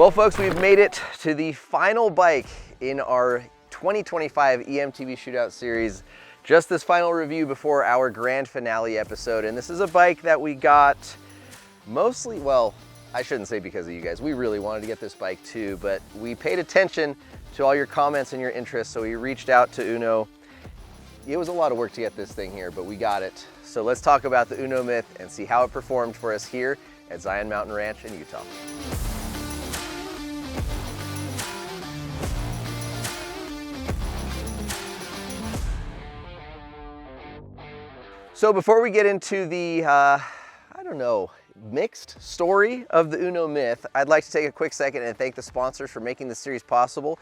Well folks, we've made it to the final bike in our 2025 eMTB Shootout series. Just this final review before our grand finale episode. And this is a bike that we got mostly, well, I shouldn't say because of you guys. We really wanted to get this bike too, but we paid attention to all your comments and your interest, so we reached out to UNNO. It was a lot of work to get this thing here, but we got it. So let's talk about the UNNO Mith and see how it performed for us here at Zion Mountain Ranch in Utah. So before we get into the, I don't know, mixed story of the UNNO Mith, I'd like to take a quick second and thank the sponsors for making this series possible.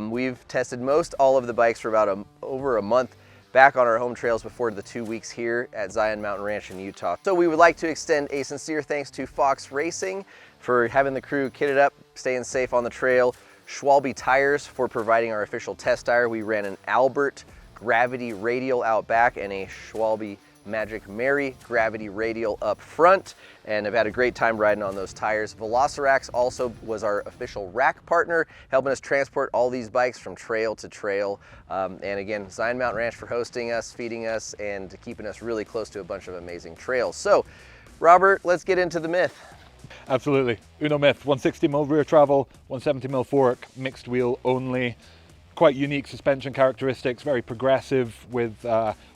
We've tested all of the bikes for about over a month back on our home trails before the 2 weeks here at Zion Mountain Ranch in Utah. So we would like to extend a sincere thanks to Fox Racing for having the crew kitted up, staying safe on the trail, Schwalbe Tires for providing our official test tire. We ran an Albert Gravity Radial out back and a Schwalbe Magic Mary Gravity Radial up front, and I've had a great time riding on those tires. Velocirax also was our official rack partner, helping us transport all these bikes from trail to trail. And again, Zion Mountain Ranch for hosting us, feeding us, and keeping us really close to a bunch of amazing trails. So, Robert, let's get into the Mith. Absolutely. UNNO Mith, 160mm rear travel, 170mm fork, mixed wheel only. Quite unique suspension characteristics, very progressive with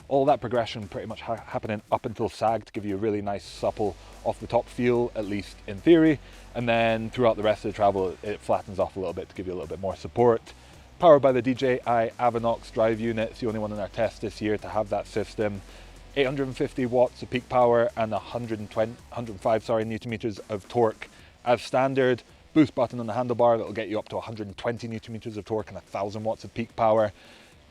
all that progression pretty much happening up until sag to give you a really nice supple off the top feel, at least in theory. And then throughout the rest of the travel, it flattens off a little bit to give you a little bit more support. Powered by the DJI Avinox drive unit, it's the only one in our test this year to have that system. 850 watts of peak power and 105 Newton meters of torque as standard. Boost button on the handlebar that'll get you up to 120 Newton meters of torque and 1000 watts of peak power.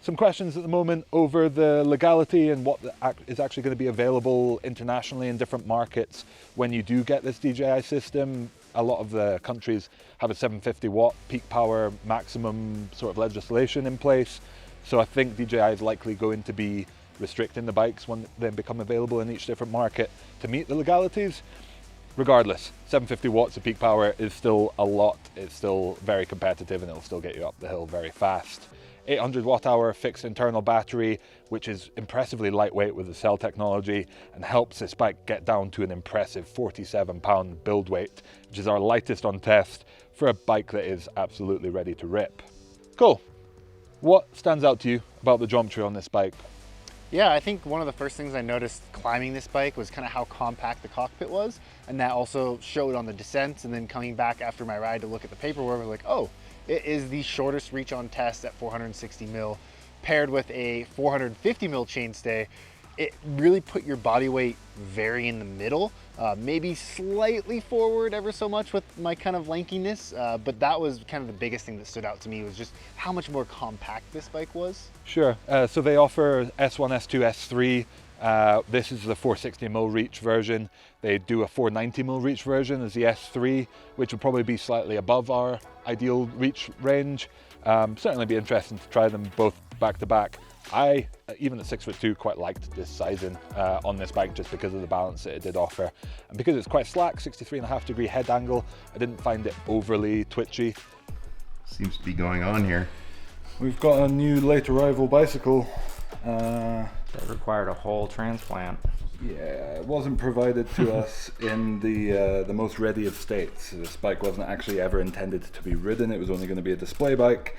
Some questions at the moment over the legality and what is actually going to be available internationally in different markets when you do get this DJI system. A lot of the countries have a 750 watt peak power maximum sort of legislation in place. So I think DJI is likely going to be restricting the bikes when they become available in each different market to meet the legalities. Regardless, 750 watts of peak power is still a lot. It's still very competitive and it'll still get you up the hill very fast. 800 watt hour fixed internal battery, which is impressively lightweight with the cell technology and helps this bike get down to an impressive 47 pound build weight, which is our lightest on test for a bike that is absolutely ready to rip. Cool. What stands out to you about the geometry on this bike? Yeah, I think one of the first things I noticed climbing this bike was kind of how compact the cockpit was, and that also showed on the descents. And then coming back after my ride to look at the paperwork, I was like, oh, it is the shortest reach on test at 460mm, paired with a 450mm chainstay. It really put your body weight very in the middle, maybe slightly forward ever so much with my kind of lankiness, but that was kind of the biggest thing that stood out to me, was just how much more compact this bike was. Sure, so they offer S1, S2, S3. This is the 460mm reach version. They do a 490mm reach version as the S3, which would probably be slightly above our ideal reach range. Certainly be interesting to try them both back to back. I, even at 6'2", quite liked this sizing on this bike just because of the balance that it did offer. And because it's quite slack, 63.5 degree head angle, I didn't find it overly twitchy. Seems to be going on here. We've got a new late arrival bicycle. That required a whole transplant. Yeah, it wasn't provided to us in the most ready of states. This bike wasn't actually ever intended to be ridden. It was only going to be a display bike,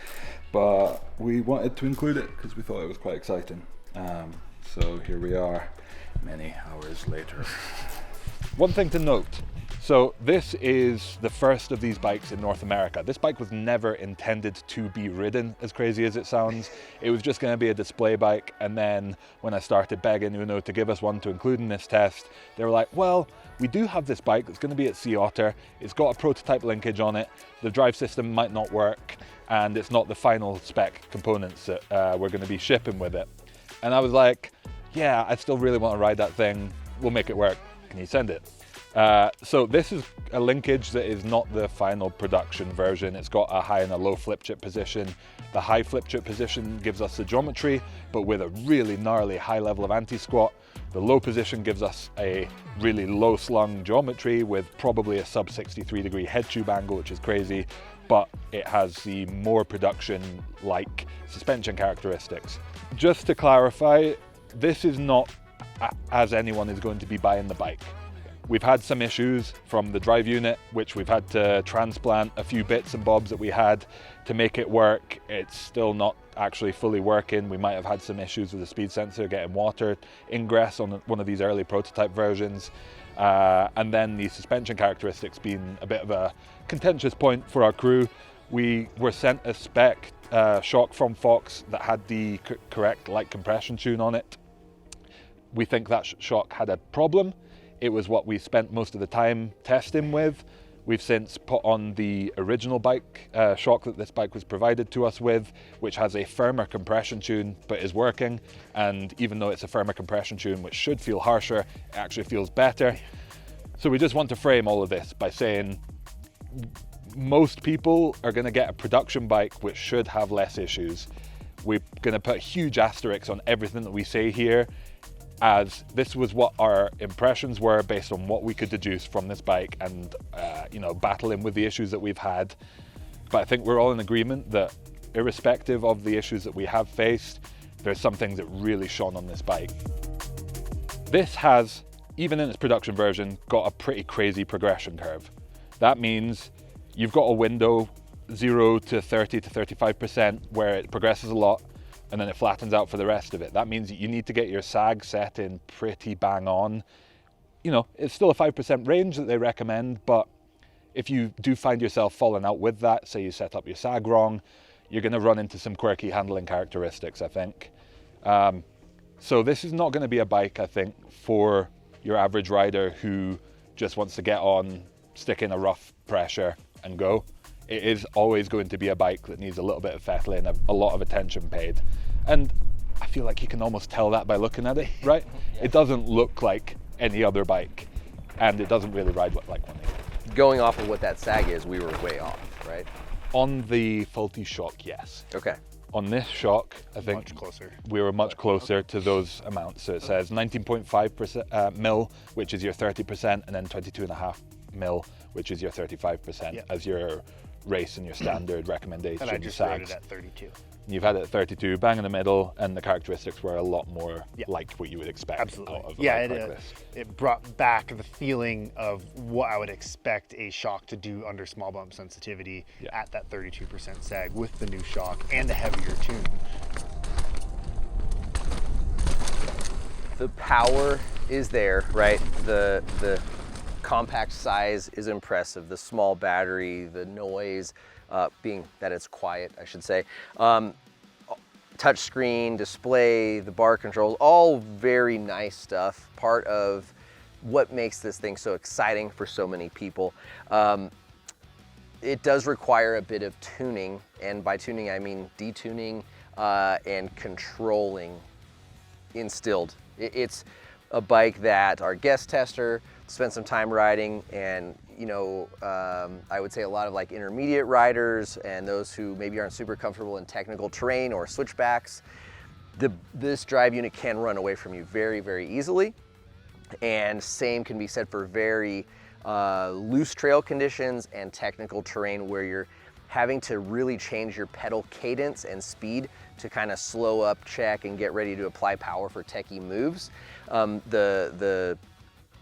but we wanted to include it because we thought it was quite exciting. So here we are, many hours later. One thing to note, so this is the first of these bikes in North America. This bike was never intended to be ridden, as crazy as it sounds. It was just going to be a display bike, and then when I started begging UNNO to give us one to include in this test, they were like, well, we do have this bike that's going to be at Sea Otter. It's got a prototype linkage on it. The drive system might not work, and it's not the final spec components that we're going to be shipping with it. And I was like, yeah, I still really want to ride that thing. We'll make it work. Can you send it? So this is a linkage that is not the final production version. It's got a high and a low flip chip position. The high flip chip position gives us the geometry, but with a really gnarly high level of anti-squat. The low position gives us a really low slung geometry with probably a sub 63-degree head tube angle, which is crazy, but it has the more production-like suspension characteristics. Just to clarify, this is not as anyone is going to be buying the bike. We've had some issues from the drive unit, which we've had to transplant a few bits and bobs that we had to make it work. It's still not actually fully working. We might have had some issues with the speed sensor getting water ingress on one of these early prototype versions. And then the suspension characteristics being a bit of a contentious point for our crew. We were sent a spec shock from Fox that had the correct light compression tune on it. We think that shock had a problem. It was what we spent most of the time testing with. We've since put on the original bike shock that this bike was provided to us with, which has a firmer compression tune, but is working. And even though it's a firmer compression tune, which should feel harsher, it actually feels better. So we just want to frame all of this by saying most people are gonna get a production bike which should have less issues. We're gonna put huge asterisks on everything that we say here, as this was what our impressions were based on what we could deduce from this bike and battling with the issues that we've had. But I think we're all in agreement that irrespective of the issues that we have faced, there's some things that really shone on this bike. This has, even in its production version, got a pretty crazy progression curve. That means you've got a window 0 to 30 to 35% where it progresses a lot, and then it flattens out for the rest of it. That means you need to get your sag set in pretty bang on. You know, it's still a 5% range that they recommend, but if you do find yourself falling out with that, say you set up your sag wrong, you're gonna run into some quirky handling characteristics, I think. So this is not gonna be a bike, I think, for your average rider who just wants to get on, stick in a rough pressure and go. It is always going to be a bike that needs a little bit of fettling, a lot of attention paid. And I feel like you can almost tell that by looking at it, right? Yeah. It doesn't look like any other bike, and it doesn't really ride like one either. Going off of what that sag is, we were way off, right? On the faulty shock, yes. Okay. On this shock, I think much closer. We were much closer to those amounts. So it says 19.5 mil, which is your 30%, and then 22.5 mil, which is your 35% as your race and your standard recommendation. And I just sags. rated at 32. You've had it at 32, bang in the middle, and the characteristics were a lot more like what you would expect. Absolutely. Out of a bike like this. It brought back the feeling of what I would expect a shock to do under small bump sensitivity at that 32% sag with the new shock and the heavier tune. The power is there, right? The compact size is impressive. The small battery, the noise, being that it's quiet, I should say. Touch screen, display, the bar controls, all very nice stuff. Part of what makes this thing so exciting for so many people. It does require a bit of tuning, and by tuning I mean detuning and controlling instilled. It's a bike that our guest tester spent some time riding, and I would say a lot of like intermediate riders and those who maybe aren't super comfortable in technical terrain or switchbacks, this drive unit can run away from you very, very easily. And same can be said for very loose trail conditions and technical terrain where you're having to really change your pedal cadence and speed to kind of slow up, check, and get ready to apply power for techie moves.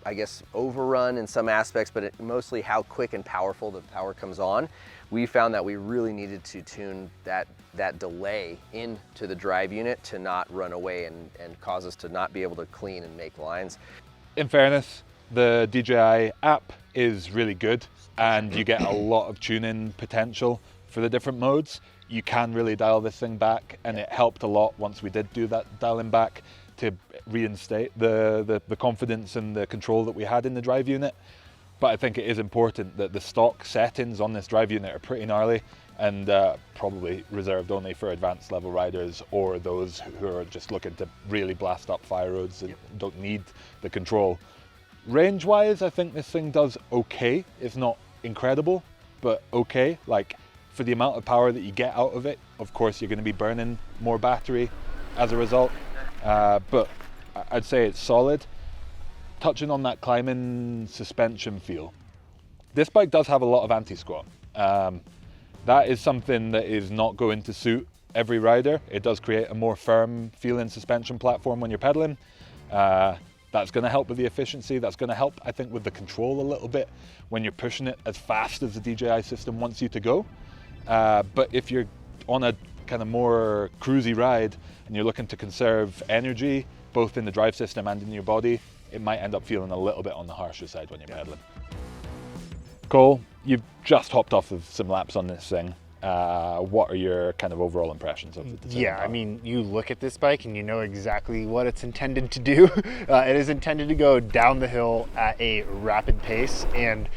I guess overrun in some aspects, but mostly how quick and powerful the power comes on. We found that we really needed to tune that delay into the drive unit to not run away and cause us to not be able to clean and make lines. In fairness, the DJI app is really good, and you get a lot of tuning potential for the different modes. You can really dial this thing back, and it helped a lot once we did do that dialing back to reinstate the confidence and the control that we had in the drive unit. But I think it is important that the stock settings on this drive unit are pretty gnarly and probably reserved only for advanced level riders or those who are just looking to really blast up fire roads and don't need the control. Range-wise, I think this thing does okay. It's not incredible, but okay. Like, for the amount of power that you get out of it, of course you're going to be burning more battery as a result, but I'd say it's solid. Touching on that climbing suspension feel, this bike does have a lot of anti-squat. That is something that is not going to suit every rider. It does create a more firm feeling suspension platform when you're pedaling. That's going to help with the efficiency. That's going to help, I think, with the control a little bit when you're pushing it as fast as the DJI system wants you to go. But if you're on a kind of more cruisy ride and you're looking to conserve energy, both in the drive system and in your body, it might end up feeling a little bit on the harsher side when you're pedaling. Cole, you've just hopped off of some laps on this thing. What are your kind of overall impressions of the design? Yeah, I mean, you look at this bike and you know exactly what it's intended to do. It is intended to go down the hill at a rapid pace, and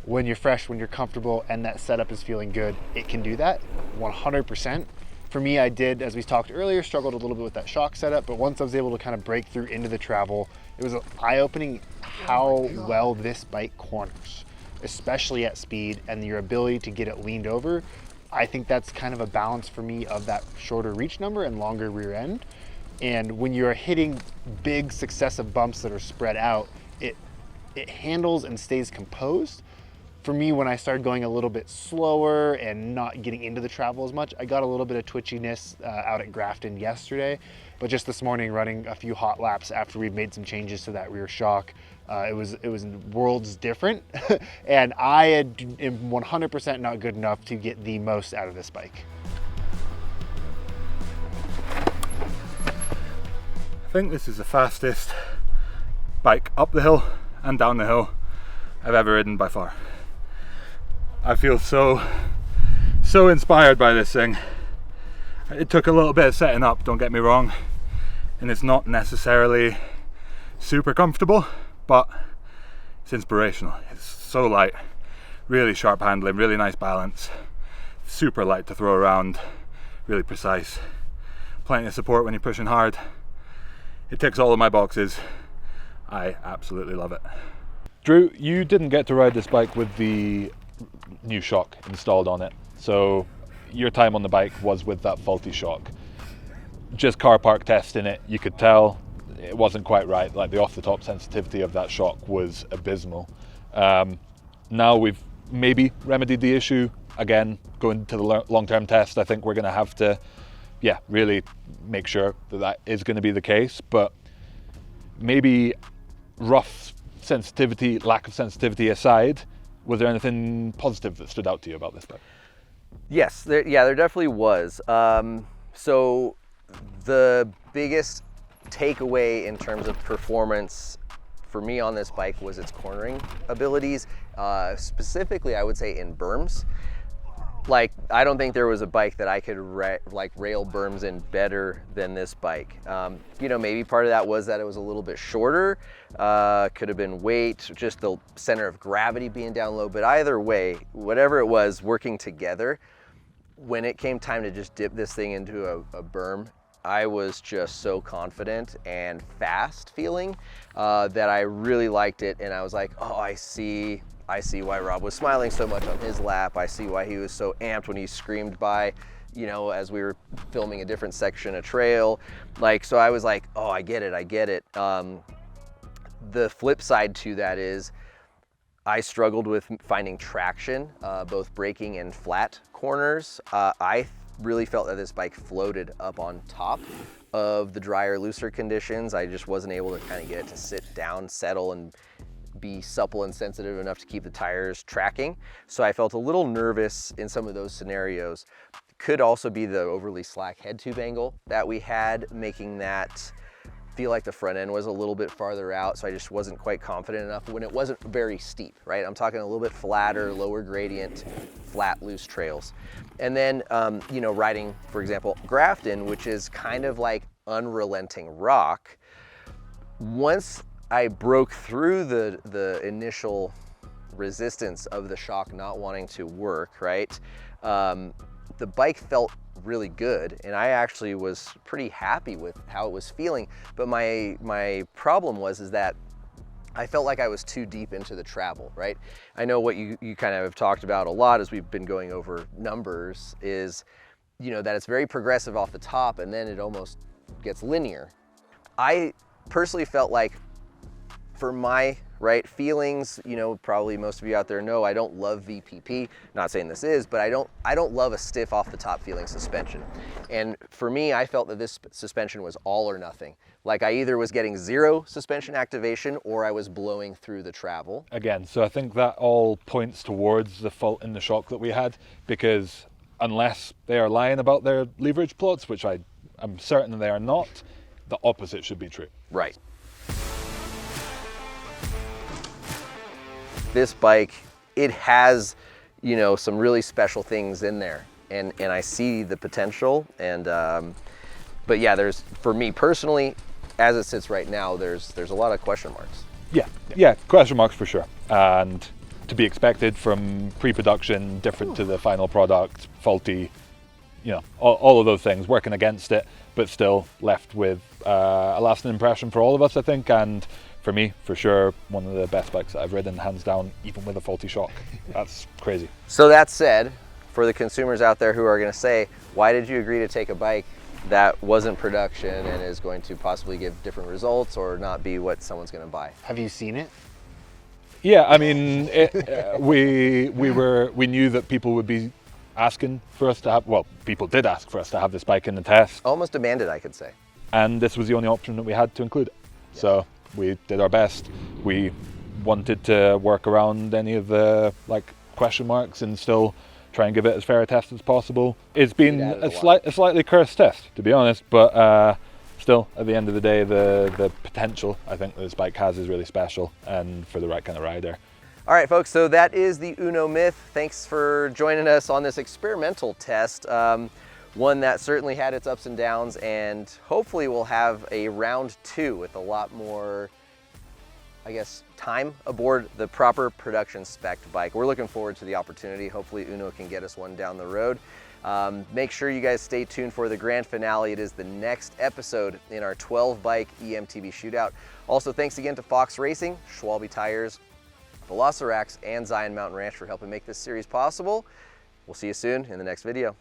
when you're fresh, when you're comfortable, and that setup is feeling good, it can do that 100%. For me, I did, as we talked earlier, struggled a little bit with that shock setup, but once I was able to kind of break through into the travel, it was eye-opening how well this bike corners, especially at speed, and your ability to get it leaned over. I think that's kind of a balance for me of that shorter reach number and longer rear end. And when you're hitting big successive bumps that are spread out, it handles and stays composed. For me, when I started going a little bit slower and not getting into the travel as much, I got a little bit of twitchiness out at Grafton yesterday. But just this morning, running a few hot laps after we've made some changes to that rear shock, it was worlds different. And I am 100% not good enough to get the most out of this bike. I think this is the fastest bike up the hill and down the hill I've ever ridden by far. I feel so inspired by this thing. It took a little bit of setting up, don't get me wrong, and it's not necessarily super comfortable, but it's inspirational. It's so light, really sharp handling, really nice balance, super light to throw around, really precise, plenty of support when you're pushing hard. It ticks all of my boxes. I absolutely love it. Drew, you didn't get to ride this bike with the new shock installed on it, so your time on the bike was with that faulty shock. Just car park testing it, you could tell it wasn't quite right. Like, the off-the-top sensitivity of that shock was abysmal. Now we've maybe remedied the issue. Again, going to the long-term test, I think we're going to have to, really make sure that that is going to be the case. But maybe rough sensitivity, lack of sensitivity aside, was there anything positive that stood out to you about this bike? Yes, there definitely was. So the biggest takeaway in terms of performance for me on this bike was its cornering abilities. Specifically, I would say in berms. Like, I don't think there was a bike that I could rail berms in better than this bike. Maybe part of that was that it was a little bit shorter, could have been weight, just the center of gravity being down low, but either way, whatever it was working together, when it came time to just dip this thing into a berm, I was just so confident and fast feeling that I really liked it, and I was like, oh, I see why Rob was smiling so much on his lap. I see why he was so amped when he screamed by, as we were filming a different section of trail. So I was like, oh, I get it. The flip side to that is I struggled with finding traction, both braking and flat corners. I really felt that this bike floated up on top of the drier, looser conditions. I just wasn't able to kind of get it to sit down, settle, and be supple and sensitive enough to keep the tires tracking. So I felt a little nervous in some of those scenarios. Could also be the overly slack head tube angle that we had, making that feel like the front end was a little bit farther out, so I just wasn't quite confident enough when it wasn't very steep, right? I'm talking a little bit flatter, lower gradient, flat, loose trails. And then, riding, for example, Grafton, which is kind of like unrelenting rock, once I broke through the initial resistance of the shock not wanting to work, right? The bike felt really good, and I actually was pretty happy with how it was feeling. But my problem is that I felt like I was too deep into the travel, right? I know what you kind of have talked about a lot as we've been going over numbers is, you know, that it's very progressive off the top and then it almost gets linear. I personally felt like for my feelings, you know, probably most of you out there know I don't love VPP. Not saying this is, but I don't love a stiff off the top feeling suspension. And for me, I felt that this suspension was all or nothing. Like I either was getting 0 suspension activation or I was blowing through the travel. Again, so I think that all points towards the fault in the shock that we had, because unless they are lying about their leverage plots, which I'm certain they are not, the opposite should be true. Right. This bike, it has, you know, some really special things in there, and I see the potential. And but yeah, there's, for me personally, as it sits right now, there's a lot of question marks. Yeah, question marks for sure, and to be expected from pre-production, different to the final product, faulty, you know, all of those things working against it, but still left with a lasting impression for all of us, I think, and for me, for sure, one of the best bikes that I've ridden, hands down, even with a faulty shock. That's crazy. So that said, for the consumers out there who are going to say, why did you agree to take a bike that wasn't production and is going to possibly give different results or not be what someone's going to buy? Have you seen it? Yeah, I mean, we knew that people would be asking for us to have, well, people did ask for us to have this bike in the test. Almost demanded, I could say. And this was the only option that we had to include it. Yeah. So we did our best. We wanted to work around any of the question marks and still try and give it as fair a test as possible. It's been a slightly cursed test, to be honest, but still, at the end of the day, the potential I think that this bike has is really special and for the right kind of rider. All right, folks, so that is the UNNO Mith. Thanks for joining us on this experimental test. One that certainly had its ups and downs, and hopefully we'll have a round 2 with a lot more, I guess, time aboard the proper production spec bike. We're looking forward to the opportunity. Hopefully UNNO can get us one down the road. Make sure you guys stay tuned for the grand finale. It is the next episode in our 12-bike eMTB shootout. Also, thanks again to Fox Racing, Schwalbe Tires, Velocirax, and Zion Mountain Ranch for helping make this series possible. We'll see you soon in the next video.